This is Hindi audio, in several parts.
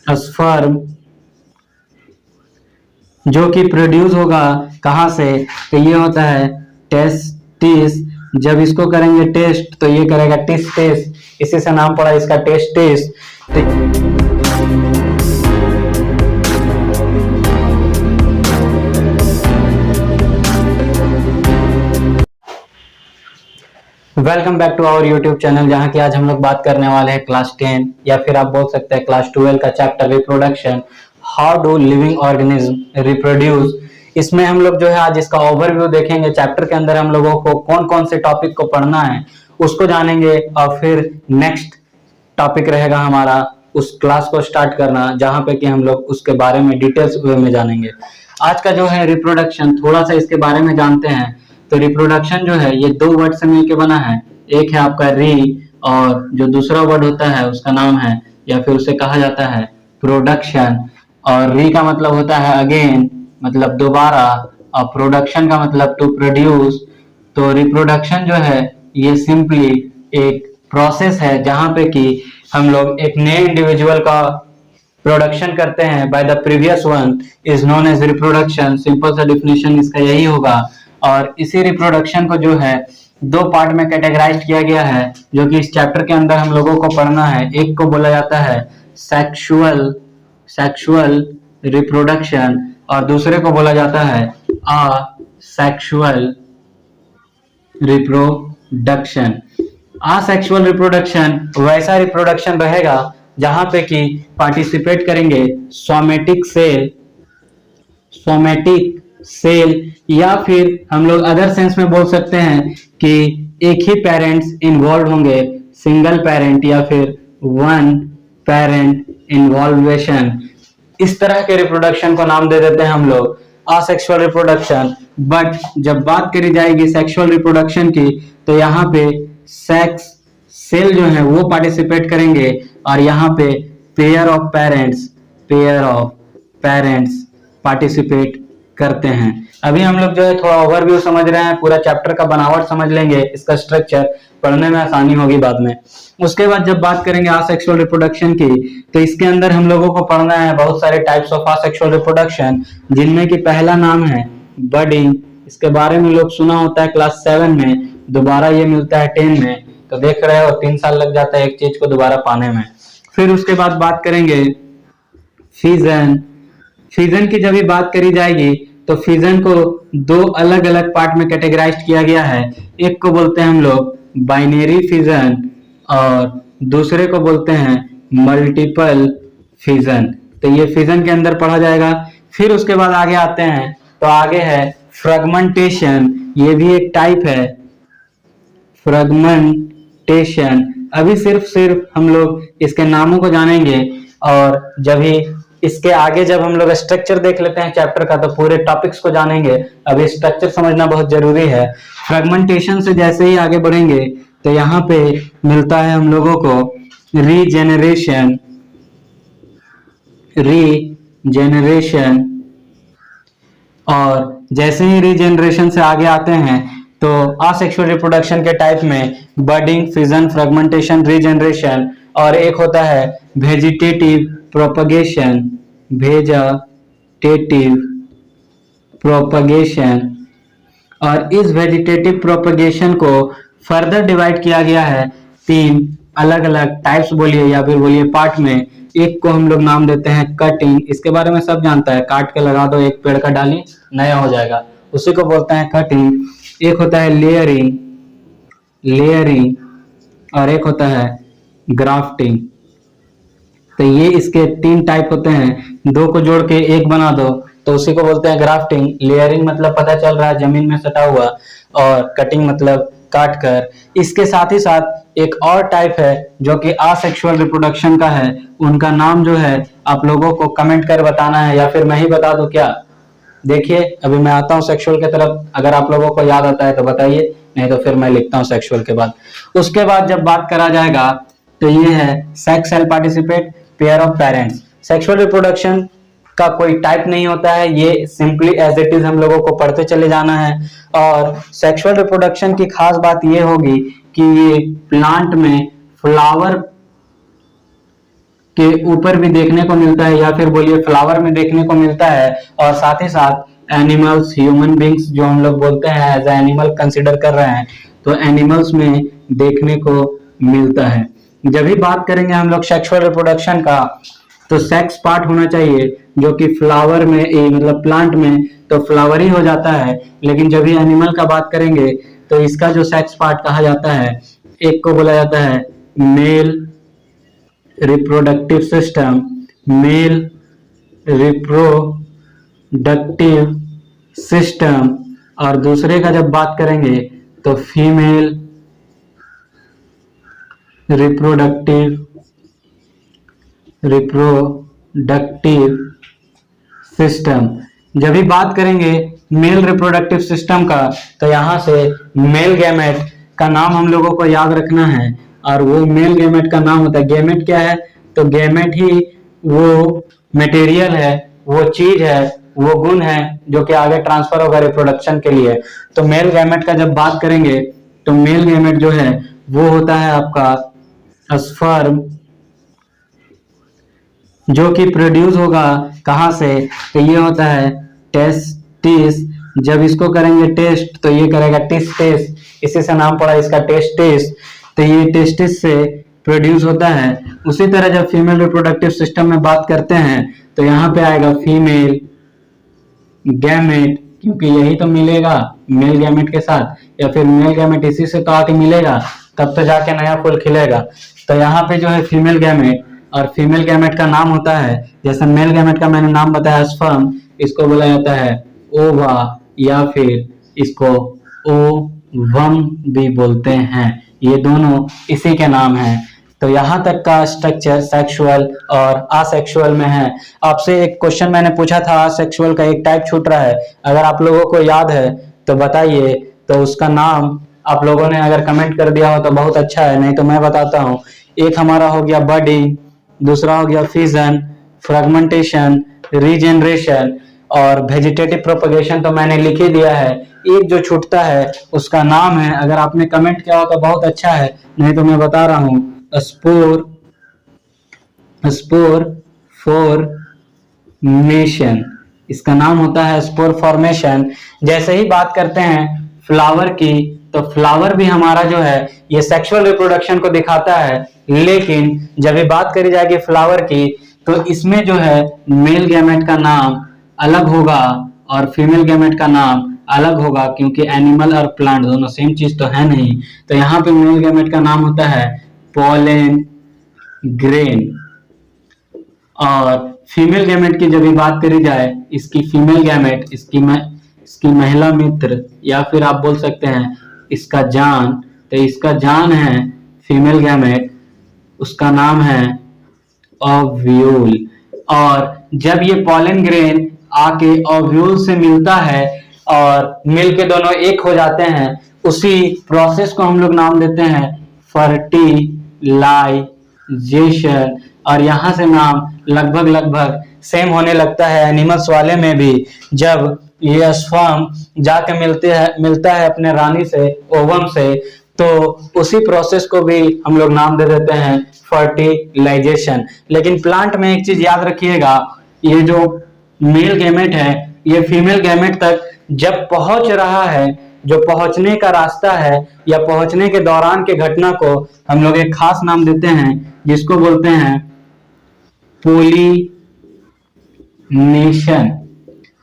स्पर्म जो कि प्रोड्यूस होगा कहाँ से, तो ये होता है टेस्टिस। जब इसको करेंगे टेस्ट तो ये करेगा टिस टेस्ट, इसी से नाम पड़ा इसका testis. Welcome back to our YouTube channel, जहाँ की आज हम लोग बात करने वाले हैं क्लास 10 या फिर आप बोल सकते हैं क्लास 12 का chapter reproduction. How do living organism reproduce. इसमें हम लोग जो है आज इसका ओवरव्यू देखेंगे। चैप्टर के अंदर हम लोगों को कौन कौन से टॉपिक को पढ़ना है उसको जानेंगे, और फिर नेक्स्ट टॉपिक रहेगा हमारा उस क्लास को स्टार्ट करना, जहाँ पे कि हम लोग उसके बारे में डिटेल्स वे में जानेंगे। आज का जो है रिप्रोडक्शन, थोड़ा सा इसके बारे में जानते हैं। तो रिप्रोडक्शन जो है ये दो वर्ड से मिलकर बना है। एक है आपका री, और जो दूसरा वर्ड होता है उसका नाम है या फिर उसे कहा जाता है प्रोडक्शन। और री का मतलब होता है अगेन, मतलब दोबारा, और प्रोडक्शन का मतलब टू प्रोड्यूस। तो रिप्रोडक्शन जो है ये सिंपली एक प्रोसेस है जहां पे कि हम लोग एक नए इंडिविजुअल का प्रोडक्शन करते हैं by the previous one is known as reproduction. Simple सा डिफिनेशन इसका यही होगा। और इसी रिप्रोडक्शन को जो है दो पार्ट में कैटेगराइज किया गया है, जो कि इस चैप्टर के अंदर हम लोगों को पढ़ना है। एक को बोला जाता है सेक्सुअल रिप्रोडक्शन, और दूसरे को बोला जाता है असेक्सुअल रिप्रोडक्शन। असेक्सुअल रिप्रोडक्शन वैसा रिप्रोडक्शन रहेगा जहां पे कि पार्टिसिपेट करेंगे सोमेटिक सेल, या फिर हम लोग अदर सेंस में बोल सकते हैं कि एक ही पेरेंट्स इन्वॉल्व होंगे, सिंगल पेरेंट या फिर वन पेरेंट इन्वॉल्वेशन। इस तरह के रिप्रोडक्शन को नाम दे देते हैं हम लोग असेक्सुअल रिप्रोडक्शन। बट जब बात करी जाएगी सेक्सुअल रिप्रोडक्शन की, तो यहाँ पे सेक्स सेल जो है वो पार्टिसिपेट करेंगे, और यहाँ पे पेयर ऑफ पेरेंट्स पार्टिसिपेट करते हैं। अभी हम लोग जो है थोड़ा ओवरव्यू समझ रहे हैं, पूरा चैप्टर का बनावट समझ लेंगे, इसका स्ट्रक्चर पढ़ने में आसानी होगी बाद में। उसके बाद जब बात करेंगे असेक्सुअल रिप्रोडक्शन की, तो इसके अंदर हम लोगों को पढ़ना है बहुत सारे टाइप्स ऑफ असेक्सुअल रिप्रोडक्शन, जिनमें कि पहला नाम है बडिंग। इसके बारे में लोग सुना होता है क्लास 7 में, दोबारा ये मिलता है 10 में। तो देख रहे हो 3 साल लग जाता है एक चीज को दोबारा पाने में। फिर उसके बाद बात करेंगे फिजन की। जब भी बात करी जाएगी तो फिजन को दो अलग अलग पार्ट में कैटेगराइज किया गया है। एक को बोलते हैं हम लोग बाइनरी फिजन, और दूसरे को बोलते हैं मल्टीपल फिजन। तो ये फिजन के अंदर पढ़ा जाएगा। फिर उसके बाद आगे आते हैं, तो आगे है फ्रेगमेंटेशन। ये भी एक टाइप है फ्रेगमेंटेशन। अभी सिर्फ हम लोग इसके नामों को जानेंगे, और जब ही इसके आगे जब हम लोग स्ट्रक्चर देख लेते हैं चैप्टर का, तो पूरे टॉपिक्स को जानेंगे। अभी स्ट्रक्चर समझना बहुत जरूरी है। फ्रेगमेंटेशन से जैसे ही आगे बढ़ेंगे, तो यहाँ पे मिलता है हम लोगों को रीजेनरेशन। और जैसे ही रीजेनरेशन से आगे आते हैं, तो असेक्सुअल रिप्रोडक्शन के टाइप में बडिंग, फिजन, फ्रेगमेंटेशन, रीजेनरेशन, और एक होता है वेजिटेटिव प्रोपगेशन। और इस वेजिटेटिव प्रोपगेशन को फर्दर डिवाइड किया गया है 3 अलग अलग टाइप्स बोलिए या फिर बोलिए पार्ट में। एक को हम लोग नाम देते हैं कटिंग। इसके बारे में सब जानता है, काट के लगा दो एक पेड़ का डाली नया हो जाएगा, उसी को बोलते हैं कटिंग। एक होता है लेयरिंग, और एक होता है ग्राफ्टिंग। तो ये इसके 3 टाइप होते हैं। दो को जोड़ के एक बना दो तो उसी को बोलते हैं ग्राफ्टिंग। लेयरिंग मतलब पता चल रहा है जमीन में सटा हुआ, और कटिंग मतलब काट कर। इसके साथ ही साथ एक और टाइप है जो कि असेक्सुअल रिप्रोडक्शन का है। उनका नाम जो है आप लोगों को कमेंट कर बताना है, या फिर मैं ही बता दूं क्या? देखिए अभी मैं आता हूँ सेक्सुअल की तरफ, अगर आप लोगों को याद आता है तो बताइए, नहीं तो फिर मैं लिखता हूँ सेक्सुअल के बाद। उसके बाद जब बात करा जाएगा, तो ये है sex cell participate, pair of parents. Sexual reproduction का कोई टाइप नहीं होता है, ये सिंपली एज इट इज हम लोगों को पढ़ते चले जाना है। और सेक्सुअल रिप्रोडक्शन की खास बात ये होगी कि ये प्लांट में फ्लावर के ऊपर भी देखने को मिलता है, या फिर बोलिए फ्लावर में देखने को मिलता है। और साथ ही साथ एनिमल्स, ह्यूमन बींग्स जो हम लोग बोलते हैं एज एनिमल कंसिडर कर रहे हैं, तो एनिमल्स में देखने को मिलता है। जब भी बात करेंगे हम लोग सेक्सुअल रिप्रोडक्शन का, तो सेक्स पार्ट होना चाहिए, जो कि फ्लावर में मतलब प्लांट में तो फ्लावर ही हो जाता है। लेकिन जब भी एनिमल का बात करेंगे तो इसका जो सेक्स पार्ट कहा जाता है, एक को बोला जाता है male reproductive system, male reproductive system, और दूसरे का जब बात करेंगे तो फीमेल रिप्रोडक्टिव सिस्टम। जब भी बात करेंगे मेल रिप्रोडक्टिव सिस्टम का, तो यहाँ से मेल गैमेट का नाम हम लोगों को याद रखना है। और वो मेल गैमेट का नाम होता है, गैमेट क्या है, तो गैमेट ही वो मटेरियल है, वो चीज है, वो गुण है जो कि आगे ट्रांसफर होगा रिप्रोडक्शन के लिए। तो मेल गैमेट का जब बात करेंगे तो मेल गैमेट जो है वो होता है आपका स्पर्म, जो कि प्रोड्यूस होगा कहां से, तो ये होता है टेस्टिस। जब इसको करेंगे टेस्ट तो ये करेगा टेस्टिस, इसी से नाम पड़ा इसका टेस्टिस। तो ये टेस्टिस से प्रोड्यूस होता है। उसी तरह जब फीमेल रिप्रोडक्टिव सिस्टम में बात करते हैं तो यहाँ पे आएगा फीमेल गैमेट, क्योंकि यही तो मिलेगा मेल गैमेट के साथ, या फिर मेल गैमेट इसी से तो आके मिलेगा, तब तो जाके नया फूल खिलेगा। तो यहाँ पे जो है फीमेल गैमेट, और फीमेल गैमेट का नाम होता है, जैसे मेल गैमेट का मैंने नाम बताया स्पर्म, इसको बोला जाता है ओवा, या फिर इसको ओवम भी बोलते हैं। ये दोनों इसी के नाम हैं। तो यहाँ तक का स्ट्रक्चर सेक्सुअल और असेक्सुअल में है। आपसे एक क्वेश्चन मैंने पूछा था, असेक्सुअल का एक टाइप छूट रहा है, अगर आप लोगों को याद है तो बताइए। तो उसका नाम आप लोगों ने अगर कमेंट कर दिया हो तो बहुत अच्छा है, नहीं तो मैं बताता हूँ। एक हमारा हो गया बडिंग, दूसरा हो गया फिजन, फ्रेगमेंटेशन, रीजेनरेशन, और वेजिटेटिव प्रोपगेशन तो मैंने लिख ही दिया है। एक जो छूटता है उसका नाम है, अगर आपने कमेंट किया हो तो बहुत अच्छा है, नहीं तो मैं बता रहा हूँ, स्पोर फॉर्मेशन। इसका नाम होता है स्पोर फॉर्मेशन। जैसे ही बात करते हैं फ्लावर की, तो फ्लावर भी हमारा जो है ये सेक्सुअल रिप्रोडक्शन को दिखाता है। लेकिन जब भी बात करी जाएगी फ्लावर की, तो इसमें जो है मेल गैमेट का नाम अलग होगा और फीमेल गैमेट का नाम अलग होगा, क्योंकि एनिमल और प्लांट दोनों सेम चीज तो है नहीं। तो यहाँ पे मेल गैमेट का नाम होता है पोलन ग्रेन, और फीमेल गैमेट की जब भी बात करी जाए, इसकी फीमेल गैमेट, इसकी महिला मित्र, या फिर आप बोल सकते हैं इसका जान, तो इसका जान है फीमेल गैमेट, उसका नाम है ओव्यूल। और जब ये पोलन ग्रेन आके ओव्यूल से मिलता है और मिल के दोनों एक हो जाते हैं, उसी प्रोसेस को हम लोग नाम देते हैं फर्टिलाइजेशन। और यहाँ से नाम लगभग सेम होने लगता है एनिमल्स वाले में भी। जब ये स्पर्म जाके मिलता है अपने रानी से, ओवम से, तो उसी प्रोसेस को भी हम लोग नाम दे देते हैं फर्टिलाइजेशन। लेकिन प्लांट में एक चीज याद रखिएगा, ये जो मेल गैमेट है ये फीमेल गैमेट तक जब पहुंच रहा है, जो पहुंचने का रास्ता है या पहुंचने के दौरान के घटना को हम लोग एक खास नाम देते हैं, जिसको बोलते हैं पोलिनेशन,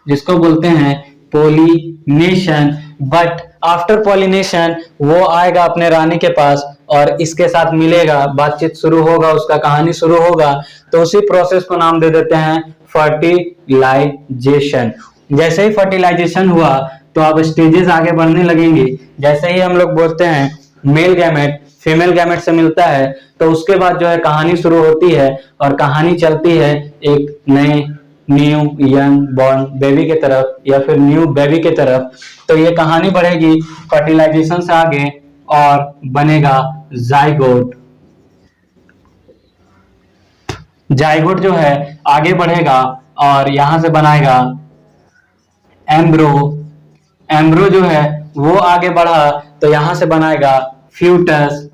जिसको बोलते हैं पोलिनेशन। बट आफ्टर पॉलिनेशन वो आएगा अपने रानी के पास और इसके साथ मिलेगा, बातचीत शुरू होगा, उसका कहानी शुरू होगा, तो उसी प्रोसेस को नाम दे देते हैं फर्टिलाइजेशन। जैसे ही फर्टिलाइजेशन हुआ तो अब स्टेजेस आगे बढ़ने लगेंगे। जैसे ही हम लोग बोलते हैं मेल गैमेट फीमेल गैमेट से मिलता है, तो उसके बाद जो है कहानी शुरू होती है, और कहानी चलती है एक नए न्यू यंग बॉर्न बेबी के तरफ, या फिर न्यू बेबी के तरफ। तो ये कहानी बढ़ेगी फर्टिलाइजेशन से आगे और बनेगा जाइगोट। जाइगोट जो है आगे बढ़ेगा और यहां से बनाएगा एम्ब्रो। एम्ब्रो जो है वो आगे बढ़ा तो यहां से बनाएगा फ्यूटस।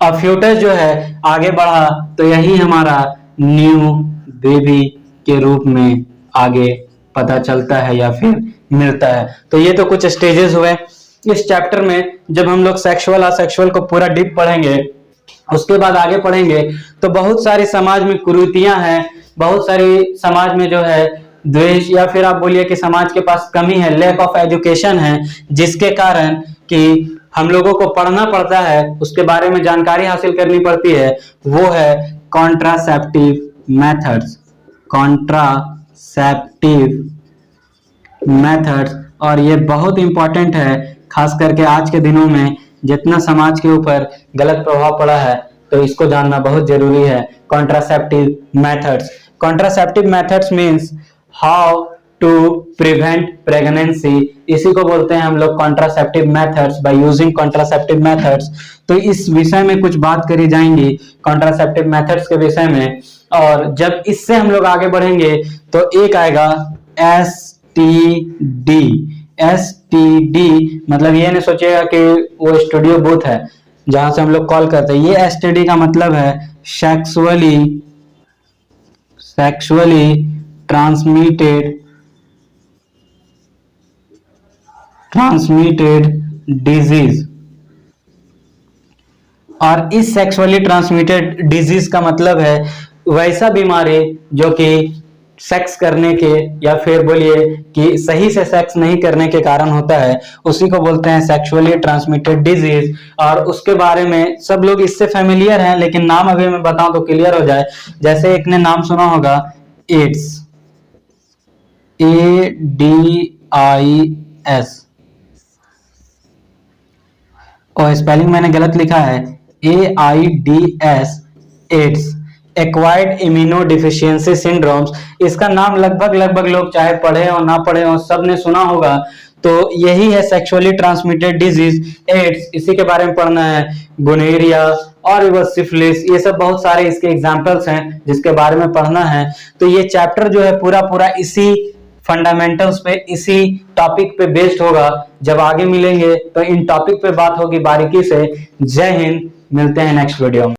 अब फ्यूटस जो है आगे बढ़ा तो यही हमारा न्यू बेबी के रूप में आगे पता चलता है या फिर मिलता है। तो ये तो कुछ स्टेजेस हुए। इस चैप्टर में जब हम लोग सेक्सुअल असेक्सुअल को पूरा डीप पढ़ेंगे, उसके बाद आगे पढ़ेंगे तो बहुत सारी समाज में कुरीतियां हैं, बहुत सारी समाज में जो है द्वेष या फिर आप बोलिए कि समाज के पास कमी है, लैक ऑफ एजुकेशन है, जिसके कारण कि हम लोगों को पढ़ना पड़ता है, उसके बारे में जानकारी हासिल करनी पड़ती है। वो है कॉन्ट्रासेप्टिव मेथड्स, कॉन्ट्रासेप्टिव मेथड्स। और ये बहुत इंपॉर्टेंट है, खास करके आज के दिनों में जितना समाज के ऊपर गलत प्रभाव पड़ा है तो इसको जानना बहुत जरूरी है। Contraceptive methods, contraceptive methods means how to prevent pregnancy, इसी को बोलते हैं हम लोग contraceptive methods, by using contraceptive methods. तो इस विषय में कुछ बात करी जाएंगी कॉन्ट्रासेप्टिव मेथड्स के विषय में। और जब इससे हम लोग आगे बढ़ेंगे तो एक आएगा STD। STD मतलब ये नहीं सोचिएगा कि वो स्टूडियो बूथ है जहां से हम लोग कॉल करते हैं। ये STD का मतलब है सेक्सुअली ट्रांसमिटेड डिजीज। और इस सेक्सुअली ट्रांसमिटेड डिजीज का मतलब है वैसा बीमारी जो कि सेक्स करने के या फिर बोलिए कि सही से सेक्स नहीं करने के कारण होता है, उसी को बोलते हैं सेक्सुअली ट्रांसमिटेड डिजीज। और उसके बारे में सब लोग इससे फेमिलियर हैं, लेकिन नाम अभी मैं बताऊं तो क्लियर हो जाए। जैसे एक ने नाम सुना होगा एड्स, AIDS, और स्पेलिंग मैंने गलत लिखा है AIDS, AIDS, acquired immuno deficiency syndromes. इसका नाम लगभग लोग चाहे पढ़े और ना पढ़े हो सब ने सुना होगा। तो यही है सेक्सुअली ट्रांसमिटेड डिजीज, एड्स, इसी के बारे में पढ़ना है। गोनेरिया और सिफिलिस, ये सब बहुत सारे इसके एग्जांपल्स हैं जिसके बारे में पढ़ना है। तो ये चैप्टर जो है पूरा इसी फंडामेंटल्स पे, इसी टॉपिक पे बेस्ड होगा। जब आगे मिलेंगे तो इन टॉपिक पे बात होगी बारीकी से। जय हिंद, मिलते हैं नेक्स्ट वीडियो में।